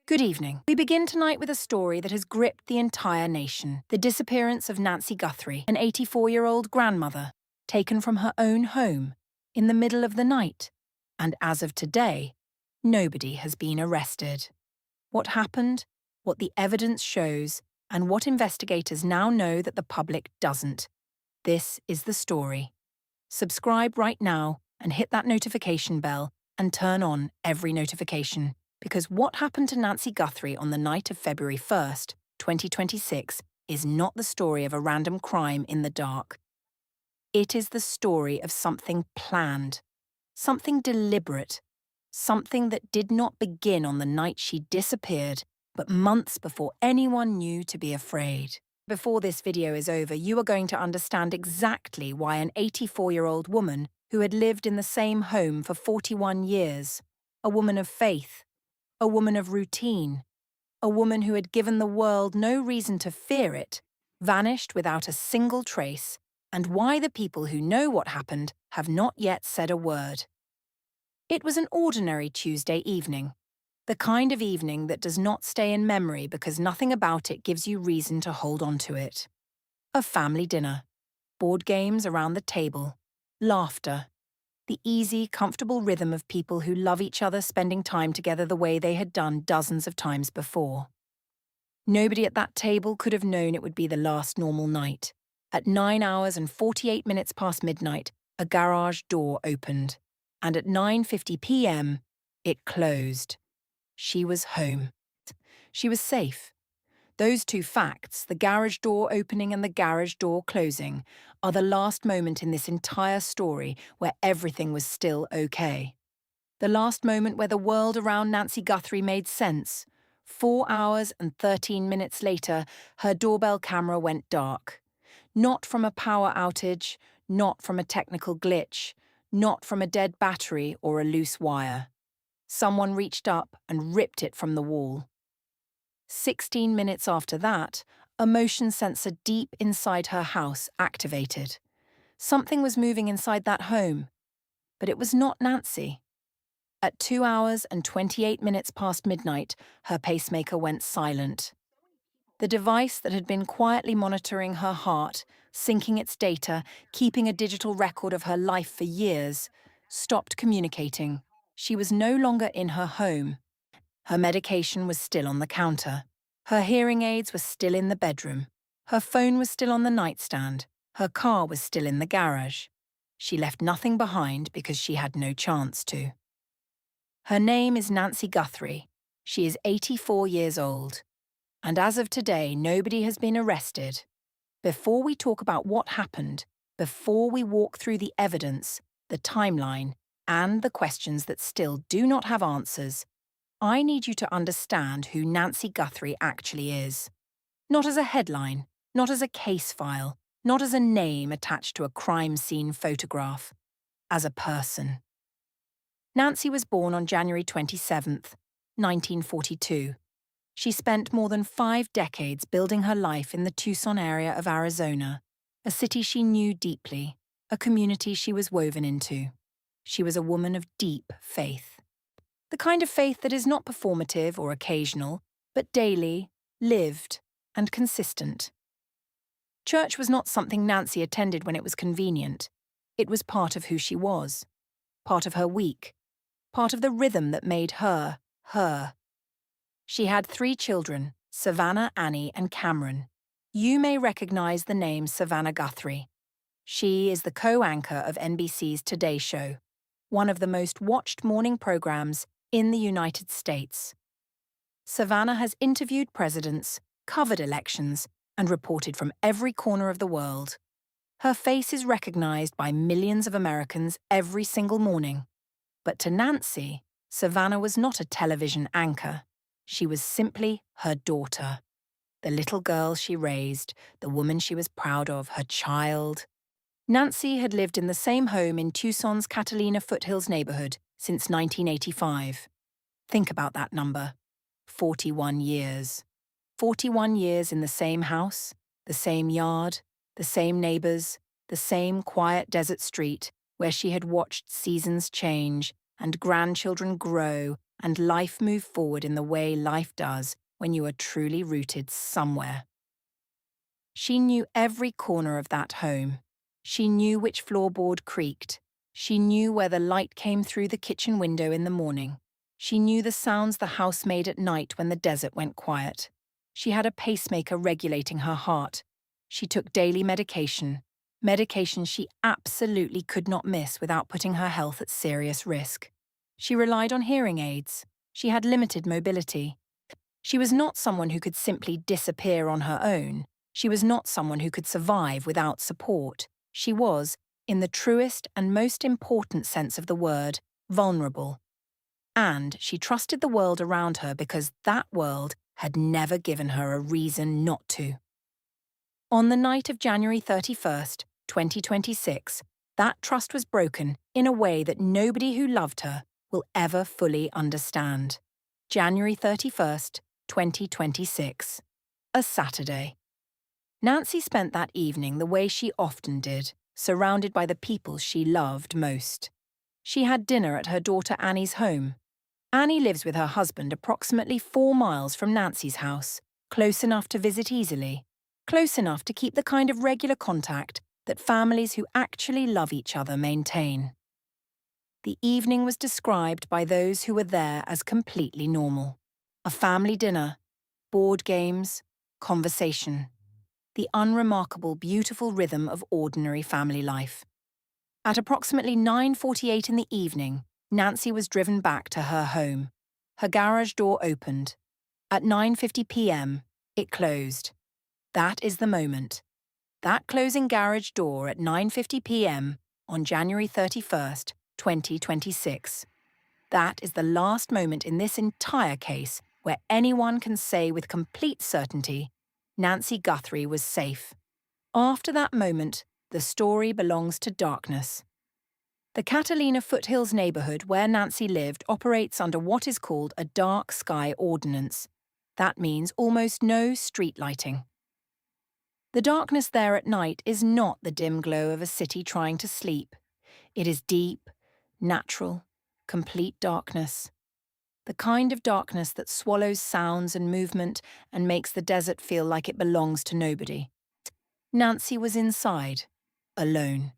Good evening. We begin tonight with a story that has gripped the entire nation. The disappearance of Nancy Guthrie, an 84-year-old grandmother, taken from her own home in the middle of the night. And as of today, nobody has been arrested. What happened, what the evidence shows, and what investigators now know that the public doesn't. This is the story. Subscribe right now and hit that notification bell and turn on every notification. Because what happened to Nancy Guthrie on the night of February 1st, 2026, is not the story of a random crime in the dark. It is the story of something planned, something deliberate, something that did not begin on the night she disappeared, but months before anyone knew to be afraid. Before this video is over, you are going to understand exactly why an 84-year-old woman who had lived in the same home for 41 years, a woman of faith, a woman of routine, a woman who had given the world no reason to fear it, vanished without a single trace, and why the people who know what happened have not yet said a word. It was an ordinary Tuesday evening, the kind of evening that does not stay in memory because nothing about it gives you reason to hold on to it. A family dinner, board games around the table, laughter, the easy, comfortable rhythm of people who love each other spending time together the way they had done dozens of times before. Nobody at that table could have known it would be the last normal night. At 9 hours and 48 minutes past midnight, a garage door opened, and at 9:50 p.m., it closed. She was home. She was safe. Those two facts, the garage door opening and the garage door closing, are the last moment in this entire story where everything was still okay. The last moment where the world around Nancy Guthrie made sense. 4 hours and 13 minutes later, her doorbell camera went dark. Not from a power outage, not from a technical glitch, not from a dead battery or a loose wire. Someone reached up and ripped it from the wall. 16 minutes after that, a motion sensor deep inside her house activated. Something was moving inside that home, but it was not Nancy. At 2 hours and 28 minutes past midnight, her pacemaker went silent. The device that had been quietly monitoring her heart, syncing its data, keeping a digital record of her life for years, stopped communicating. She was no longer in her home. Her medication was still on the counter. Her hearing aids were still in the bedroom. Her phone was still on the nightstand. Her car was still in the garage. She left nothing behind because she had no chance to. Her name is Nancy Guthrie. She is 84 years old. And as of today, nobody has been arrested. Before we talk about what happened, before we walk through the evidence, the timeline, and the questions that still do not have answers, I need you to understand who Nancy Guthrie actually is. Not as a headline, not as a case file, not as a name attached to a crime scene photograph. As a person. Nancy was born on January 27th, 1942. She spent more than 5 decades building her life in the Tucson area of Arizona, a city she knew deeply, a community she was woven into. She was a woman of deep faith. The kind of faith that is not performative or occasional, but daily, lived, and consistent. Church was not something Nancy attended when it was convenient. It was part of who she was, part of her week, part of the rhythm that made her, her. She had 3 children, Savannah, Annie, and Cameron. You may recognize the name Savannah Guthrie. She is the co-anchor of NBC's Today Show, one of the most watched morning programs in the United States. Savannah has interviewed presidents, covered elections, and reported from every corner of the world. Her face is recognized by millions of Americans every single morning. But to Nancy, Savannah was not a television anchor. She was simply her daughter. The little girl she raised, the woman she was proud of, her child. Nancy had lived in the same home in Tucson's Catalina Foothills neighborhood since 1985. Think about that number. 41 years. 41 years in the same house, the same yard, the same neighbors, the same quiet desert street where she had watched seasons change and grandchildren grow and life moved forward in the way life does when you are truly rooted somewhere. She knew every corner of that home. She knew which floorboard creaked. She knew where the light came through the kitchen window in the morning. She knew the sounds the house made at night when the desert went quiet. She had a pacemaker regulating her heart. She took daily medication she absolutely could not miss without putting her health at serious risk. She relied on hearing aids. She had limited mobility. She was not someone who could simply disappear on her own. She was not someone who could survive without support. She was, in the truest and most important sense of the word, vulnerable. And she trusted the world around her because that world had never given her a reason not to. On the night of January 31st, 2026, that trust was broken in a way that nobody who loved her will ever fully understand. January 31st, 2026. A Saturday. Nancy spent that evening the way she often did, surrounded by the people she loved most. She had dinner at her daughter Annie's home. Annie lives with her husband approximately 4 miles from Nancy's house, close enough to visit easily, close enough to keep the kind of regular contact that families who actually love each other maintain. The evening was described by those who were there as completely normal. A family dinner, board games, conversation. The unremarkable, beautiful rhythm of ordinary family life. At approximately 9:48 in the evening, Nancy was driven back to her home. Her garage door opened. At 9:50 p.m., it closed. That is the moment. That closing garage door at 9:50 p.m. on January 31st, 2026. That is the last moment in this entire case where anyone can say with complete certainty, Nancy Guthrie was safe. After that moment, the story belongs to darkness. The Catalina Foothills neighborhood where Nancy lived operates under what is called a dark sky ordinance. That means almost no street lighting. The darkness there at night is not the dim glow of a city trying to sleep. It is deep, natural, complete darkness. The kind of darkness that swallows sounds and movement and makes the desert feel like it belongs to nobody. Nancy was inside, alone,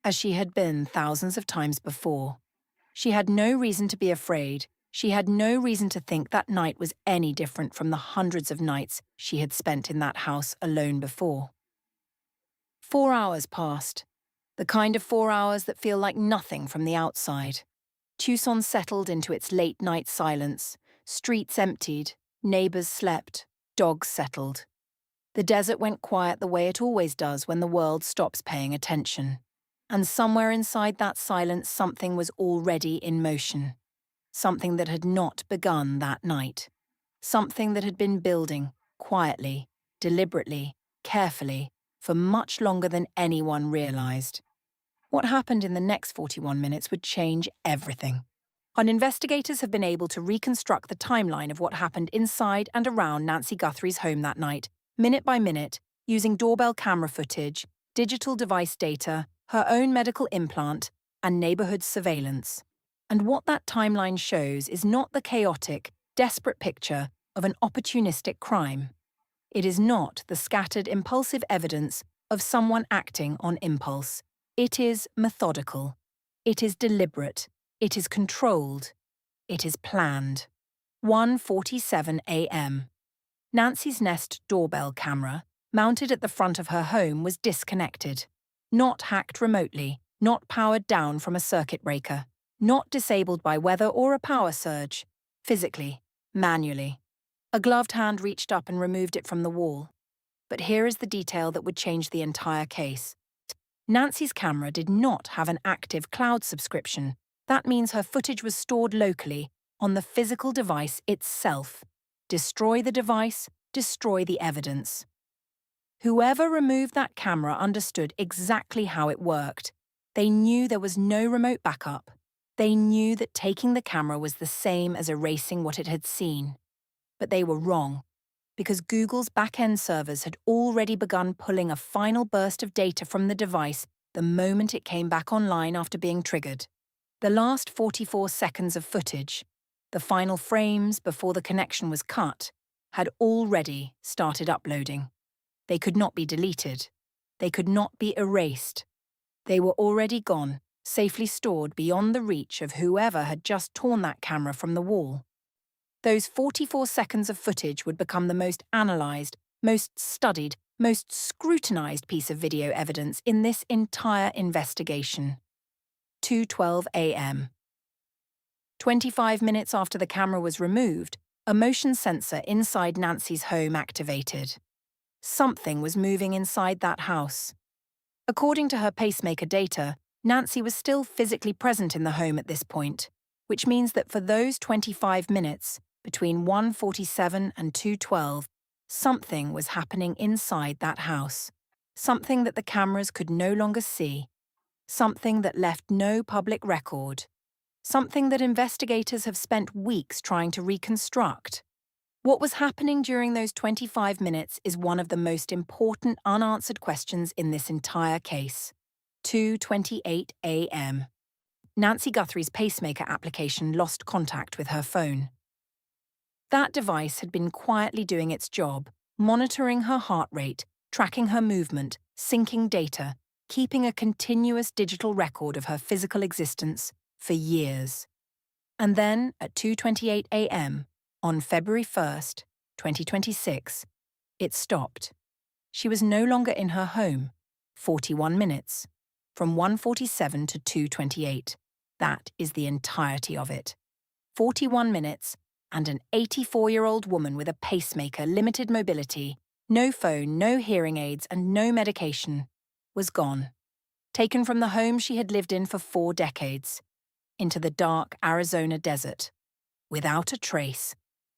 as she had been thousands of times before. She had no reason to be afraid. She had no reason to think that night was any different from the hundreds of nights she had spent in that house alone before. 4 hours passed, the kind of 4 hours that feel like nothing from the outside. Tucson settled into its late-night silence. Streets emptied, neighbors slept, dogs settled. The desert went quiet the way it always does when the world stops paying attention. And somewhere inside that silence something was already in motion. Something that had not begun that night. Something that had been building, quietly, deliberately, carefully, for much longer than anyone realized. What happened in the next 41 minutes would change everything. Our investigators have been able to reconstruct the timeline of what happened inside and around Nancy Guthrie's home that night, minute by minute, using doorbell camera footage, digital device data, her own medical implant, and neighborhood surveillance. And what that timeline shows is not the chaotic, desperate picture of an opportunistic crime. It is not the scattered, impulsive evidence of someone acting on impulse. It is methodical. It is deliberate. It is controlled. It is planned. 1:47 a.m. Nancy's Nest doorbell camera, mounted at the front of her home, was disconnected. Not hacked remotely, not powered down from a circuit breaker, not disabled by weather or a power surge. Physically, manually. A gloved hand reached up and removed it from the wall. But here is the detail that would change the entire case. Nancy's camera did not have an active cloud subscription. That means her footage was stored locally, on the physical device itself. Destroy the device, destroy the evidence. Whoever removed that camera understood exactly how it worked. They knew there was no remote backup. They knew that taking the camera was the same as erasing what it had seen. But they were wrong, because Google's back-end servers had already begun pulling a final burst of data from the device the moment it came back online after being triggered. The last 44 seconds of footage, The final frames, before the connection was cut, had already started uploading. They could not be deleted. They could not be erased. They were already gone, safely stored beyond the reach of whoever had just torn that camera from the wall. Those 44 seconds of footage would become the most analysed, most studied, most scrutinised piece of video evidence in this entire investigation. 2:12 a.m. 25 minutes after the camera was removed, a motion sensor inside Nancy's home activated. Something was moving inside that house. According to her pacemaker data, Nancy was still physically present in the home at this point, which means that for those 25 minutes, between 1:47 and 2:12, something was happening inside that house. Something that the cameras could no longer see. Something that left no public record. Something that investigators have spent weeks trying to reconstruct. What was happening during those 25 minutes is one of the most important unanswered questions in this entire case. 2:28 a.m. Nancy Guthrie's pacemaker application lost contact with her phone. That device had been quietly doing its job, monitoring her heart rate, tracking her movement, syncing data, keeping a continuous digital record of her physical existence for years. And then, at 2:28 a.m., on February 1st, 2026, it stopped. She was no longer in her home. 41 minutes. From 1:47 to 2:28. That is the entirety of it. 41 minutes, and an 84-year-old woman with a pacemaker, limited mobility, no phone, no hearing aids, and no medication, was gone. Taken from the home she had lived in for 4 decades, into the dark Arizona desert, without a trace.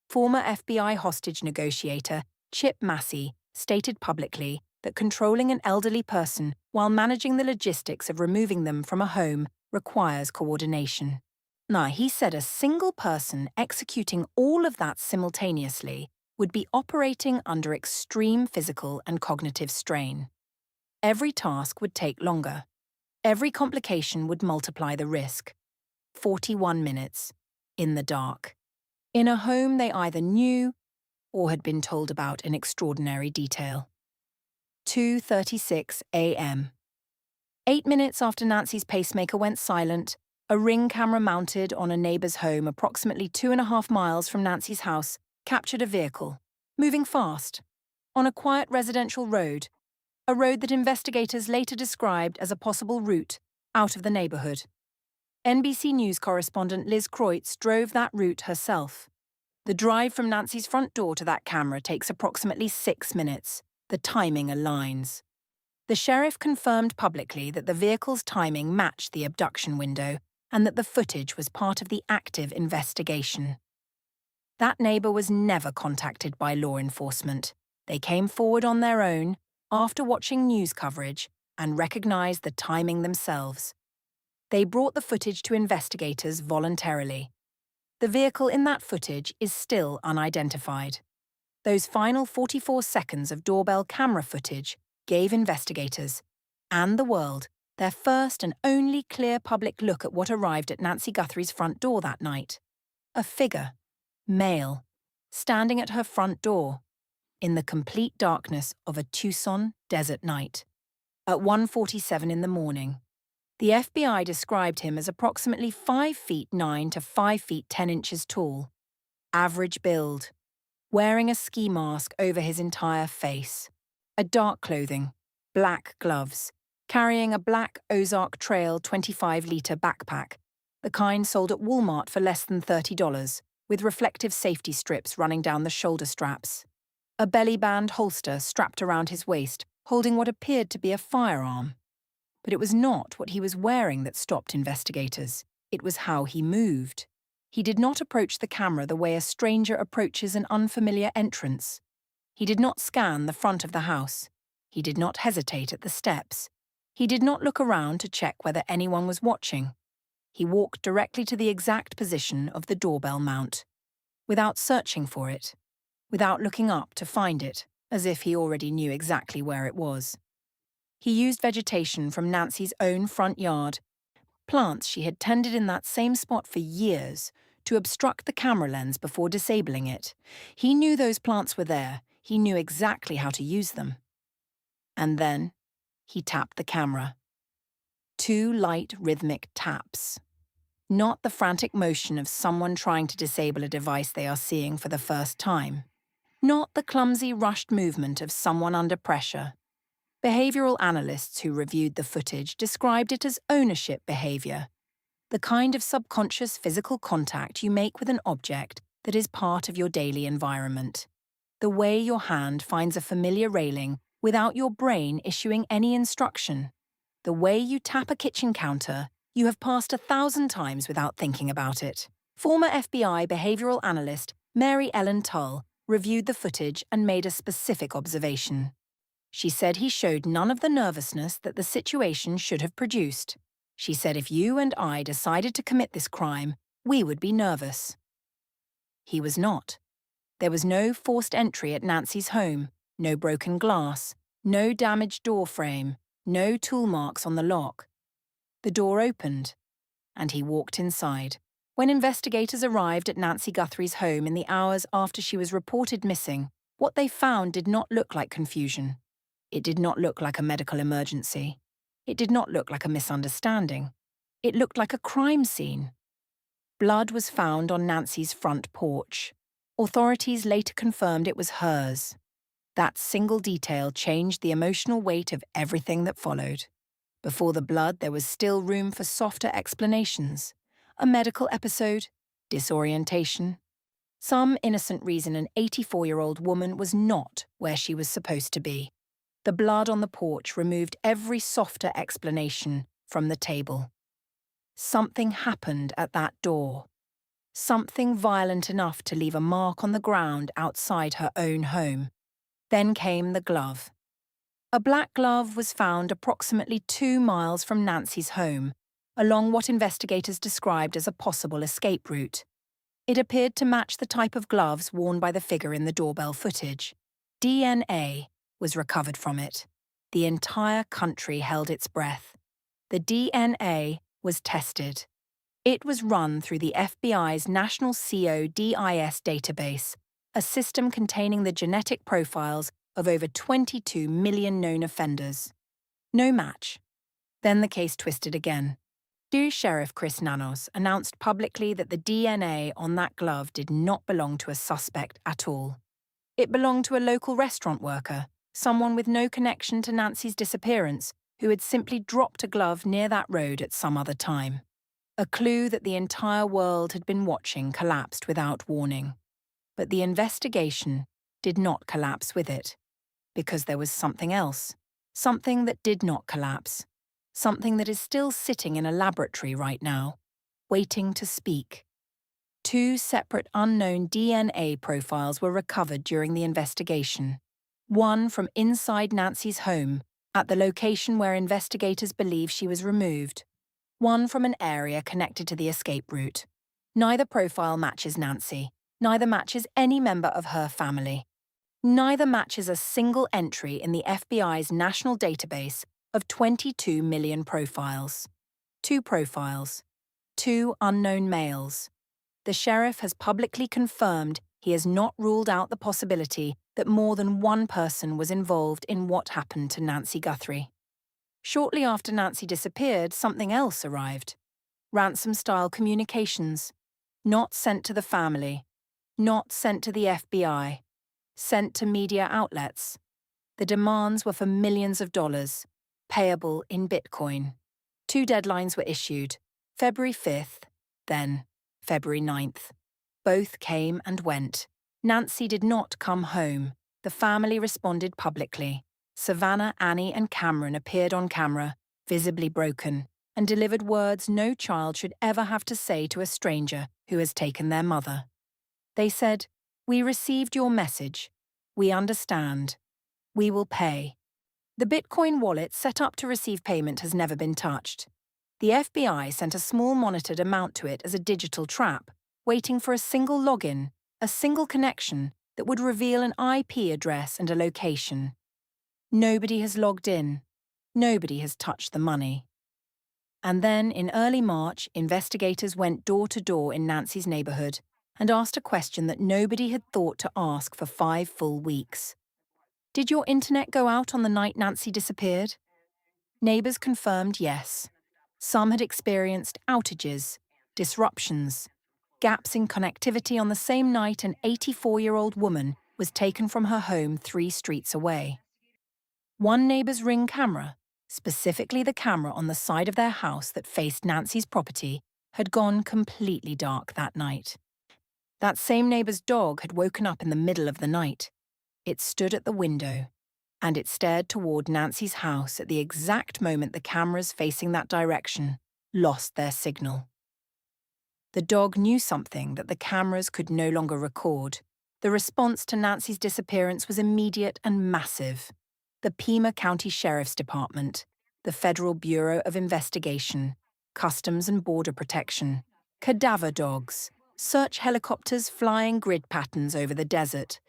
Former FBI hostage negotiator Chip Massey stated publicly that controlling an elderly person while managing the logistics of removing them from a home requires coordination. Now, he said a single person executing all of that simultaneously would be operating under extreme physical and cognitive strain. Every task would take longer. Every complication would multiply the risk. 41 minutes, in the dark, in a home they either knew or had been told about in extraordinary detail. 2:36 a.m. 8 minutes after Nancy's pacemaker went silent, a Ring camera mounted on a neighbour's home approximately 2.5 miles from Nancy's house captured a vehicle, moving fast, on a quiet residential road, a road that investigators later described as a possible route out of the neighbourhood. NBC News correspondent Liz Kreutz drove that route herself. The drive from Nancy's front door to that camera takes approximately 6 minutes. The timing aligns. The sheriff confirmed publicly that the vehicle's timing matched the abduction window and that the footage was part of the active investigation. That neighbour was never contacted by law enforcement. They came forward on their own, after watching news coverage, and recognised the timing themselves. They brought the footage to investigators voluntarily. The vehicle in that footage is still unidentified. Those final 44 seconds of doorbell camera footage gave investigators, and the world, their first and only clear public look at what arrived at Nancy Guthrie's front door that night. A figure, male, standing at her front door, in the complete darkness of a Tucson desert night. At 1:47 in the morning, the FBI described him as approximately 5 feet 9 to 5 feet 10 inches tall, average build, wearing a ski mask over his entire face, a dark clothing, black gloves, carrying a black Ozark Trail 25-litre backpack, the kind sold at Walmart for less than $30, with reflective safety strips running down the shoulder straps. A belly band holster strapped around his waist, holding what appeared to be a firearm. But it was not what he was wearing that stopped investigators. It was how he moved. He did not approach the camera the way a stranger approaches an unfamiliar entrance. He did not scan the front of the house. He did not hesitate at the steps. He did not look around to check whether anyone was watching. He walked directly to the exact position of the doorbell mount, without searching for it, without looking up to find it, as if he already knew exactly where it was. He used vegetation from Nancy's own front yard, plants she had tended in that same spot for years, to obstruct the camera lens before disabling it. He knew those plants were there. He knew exactly how to use them. And then he tapped the camera. 2 light, rhythmic taps. Not the frantic motion of someone trying to disable a device they are seeing for the first time. Not the clumsy, rushed movement of someone under pressure. Behavioral analysts who reviewed the footage described it as ownership behavior, the kind of subconscious physical contact you make with an object that is part of your daily environment. The way your hand finds a familiar railing without your brain issuing any instruction. The way you tap a kitchen counter you have passed 1,000 times without thinking about it. Former FBI behavioral analyst Mary Ellen Tull reviewed the footage and made a specific observation. She said he showed none of the nervousness that the situation should have produced. She said if you and I decided to commit this crime, we would be nervous. He was not. There was no forced entry at Nancy's home, no broken glass, no damaged door frame, no tool marks on the lock. The door opened, and he walked inside. When investigators arrived at Nancy Guthrie's home in the hours after she was reported missing, what they found did not look like confusion. It did not look like a medical emergency. It did not look like a misunderstanding. It looked like a crime scene. Blood was found on Nancy's front porch. Authorities later confirmed it was hers. That single detail changed the emotional weight of everything that followed. Before the blood, there was still room for softer explanations. A medical episode, disorientation. Some innocent reason an 84-year-old woman was not where she was supposed to be. The blood on the porch removed every softer explanation from the table. Something happened at that door. Something violent enough to leave a mark on the ground outside her own home. Then came the glove. A black glove was found approximately 2 miles from Nancy's home, along what investigators described as a possible escape route. It appeared to match the type of gloves worn by the figure in the doorbell footage. DNA was recovered from it. The entire country held its breath. The DNA was tested. It was run through the FBI's National CODIS database, a system containing the genetic profiles of over 22 million known offenders. No match. Then the case twisted again. Sheriff Chris Nanos announced publicly that the DNA on that glove did not belong to a suspect at all. It belonged to a local restaurant worker, someone with no connection to Nancy's disappearance, who had simply dropped a glove near that road at some other time. A clue that the entire world had been watching collapsed without warning. But the investigation did not collapse with it. Because there was something else, something that did not collapse, something that is still sitting in a laboratory right now, waiting to speak. 2 separate unknown DNA profiles were recovered during the investigation. One from inside Nancy's home, at the location where investigators believe she was removed. One from an area connected to the escape route. Neither profile matches Nancy. Neither matches any member of her family. Neither matches a single entry in the FBI's national database of 22 million profiles. 2 profiles. 2 unknown males. The sheriff has publicly confirmed he has not ruled out the possibility that more than one person was involved in what happened to Nancy Guthrie. Shortly after Nancy disappeared, something else arrived. Ransom-style communications. Not sent to the family. Not sent to the FBI. Sent to media outlets. The demands were for millions of dollars, payable in Bitcoin. 2 deadlines were issued, February 5th, then February 9th. Both came and went. Nancy did not come home. The family responded publicly. Savannah, Annie, and Cameron appeared on camera, visibly broken, and delivered words no child should ever have to say to a stranger who has taken their mother. They said, "We received your message. We understand. We will pay." The Bitcoin wallet set up to receive payment has never been touched. The FBI sent a small monitored amount to it as a digital trap, waiting for a single login, a single connection that would reveal an IP address and a location. Nobody has logged in. Nobody has touched the money. And then, in early March, investigators went door to door in Nancy's neighborhood and asked a question that nobody had thought to ask for 5 full weeks. Did your internet go out on the night Nancy disappeared? Neighbors confirmed yes. Some had experienced outages, disruptions, gaps in connectivity on the same night an 84-year-old woman was taken from her home 3 streets away. One neighbor's Ring camera, specifically the camera on the side of their house that faced Nancy's property, had gone completely dark that night. That same neighbor's dog had woken up in the middle of the night. It stood at the window, and it stared toward Nancy's house at the exact moment the cameras facing that direction lost their signal. The dog knew something that the cameras could no longer record. The response to Nancy's disappearance was immediate and massive. The Pima County Sheriff's Department, the Federal Bureau of Investigation, Customs and Border Protection, cadaver dogs, search helicopters flying grid patterns over the desert,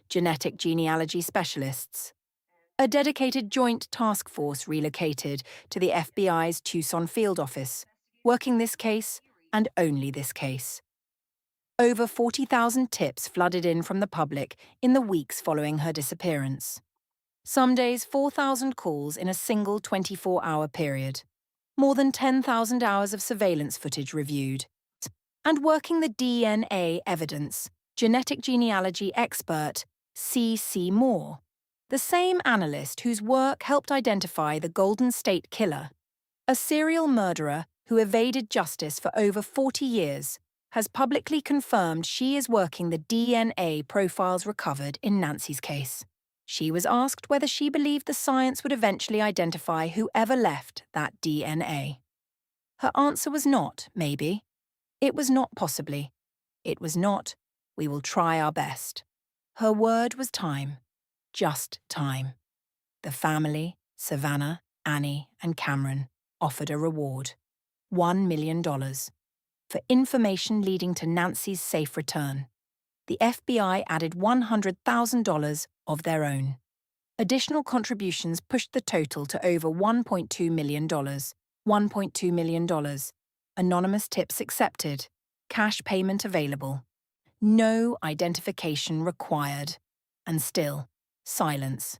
genetic genealogy specialists. A dedicated joint task force relocated to the FBI's Tucson field office, working this case and only this case. Over 40,000 tips flooded in from the public in the weeks following her disappearance. Some days 4,000 calls in a single 24-hour period. More than 10,000 hours of surveillance footage reviewed. And working the DNA evidence, genetic genealogy expert C.C. Moore, the same analyst whose work helped identify the Golden State Killer, a serial murderer who evaded justice for over 40 years, has publicly confirmed she is working the DNA profiles recovered in Nancy's case. She was asked whether she believed the science would eventually identify whoever left that DNA. Her answer was not, maybe. It was not possibly. It was not, we will try our best. Her word was time. Just time. The family, Savannah, Annie, and Cameron, offered a reward. $1 million. For information leading to Nancy's safe return. The FBI added $100,000 of their own. Additional contributions pushed the total to over $1.2 million. $1.2 million. Anonymous tips accepted. Cash payment available. No identification required. And still, silence.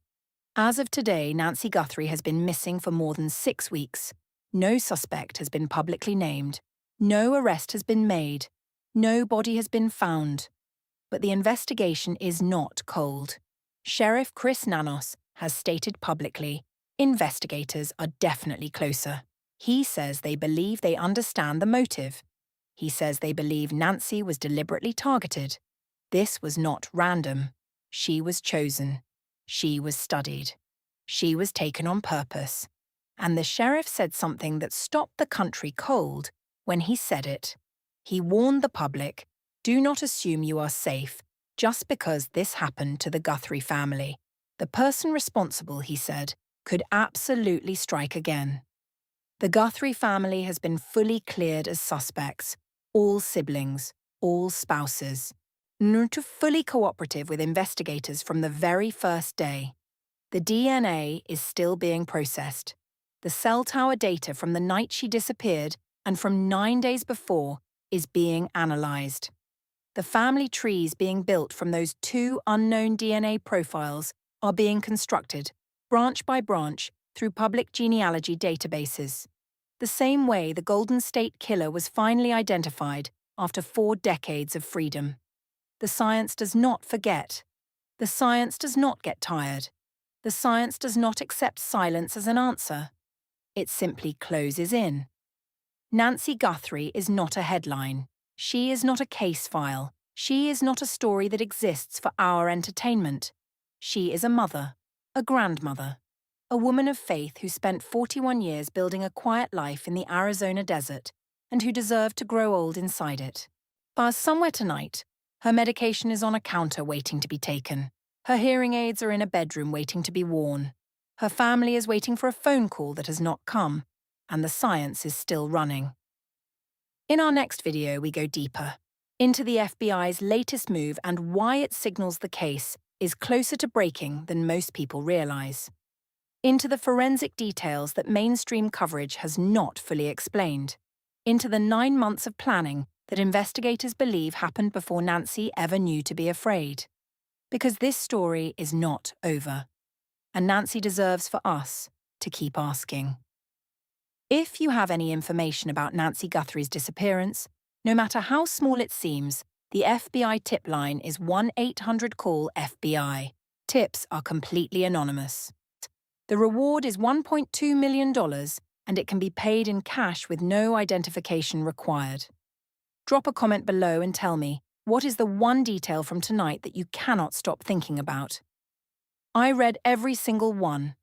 As of today, Nancy Guthrie has been missing for more than 6 weeks. No suspect has been publicly named. No arrest has been made. No body has been found. But the investigation is not cold. Sheriff Chris Nanos has stated publicly, investigators are definitely closer. He says they believe they understand the motive. He says they believe Nancy was deliberately targeted. This was not random. She was chosen. She was studied. She was taken on purpose. And the sheriff said something that stopped the country cold when he said it. He warned the public, do not assume you are safe just because this happened to the Guthrie family. The person responsible, he said, could absolutely strike again. The Guthrie family has been fully cleared as suspects, all siblings, all spouses. Fully cooperative with investigators from the very first day. The DNA is still being processed. The cell tower data from the night she disappeared and from 9 days before is being analysed. The family trees being built from those 2 unknown DNA profiles are being constructed, branch by branch, through public genealogy databases. The same way the Golden State Killer was finally identified after 4 decades of freedom. The science does not forget. The science does not get tired. The science does not accept silence as an answer. It simply closes in. Nancy Guthrie is not a headline. She is not a case file. She is not a story that exists for our entertainment. She is a mother, a grandmother, a woman of faith who spent 41 years building a quiet life in the Arizona desert and who deserved to grow old inside it. But somewhere tonight, her medication is on a counter waiting to be taken. Her hearing aids are in a bedroom waiting to be worn. Her family is waiting for a phone call that has not come, and the science is still running. In our next video, we go deeper into the FBI's latest move and why it signals the case is closer to breaking than most people realize. into the forensic details that mainstream coverage has not fully explained, into the 9 months of planning that investigators believe happened before Nancy ever knew to be afraid. Because this story is not over, and Nancy deserves for us to keep asking. If you have any information about Nancy Guthrie's disappearance, no matter how small it seems, the FBI tip line is 1-800-CALL-FBI. Tips are completely anonymous. The reward is $1.2 million, and it can be paid in cash with no identification required. Drop a comment below and tell me, what is the one detail from tonight that you cannot stop thinking about? I read every single one.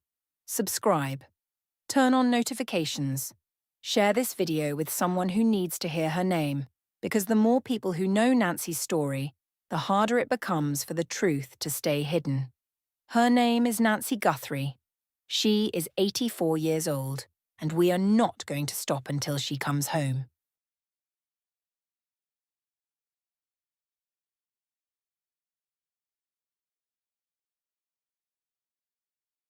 Subscribe. Turn on notifications. Share this video with someone who needs to hear her name, because the more people who know Nancy's story, the harder it becomes for the truth to stay hidden. Her name is Nancy Guthrie. She is 84 years old, and we are not going to stop until she comes home.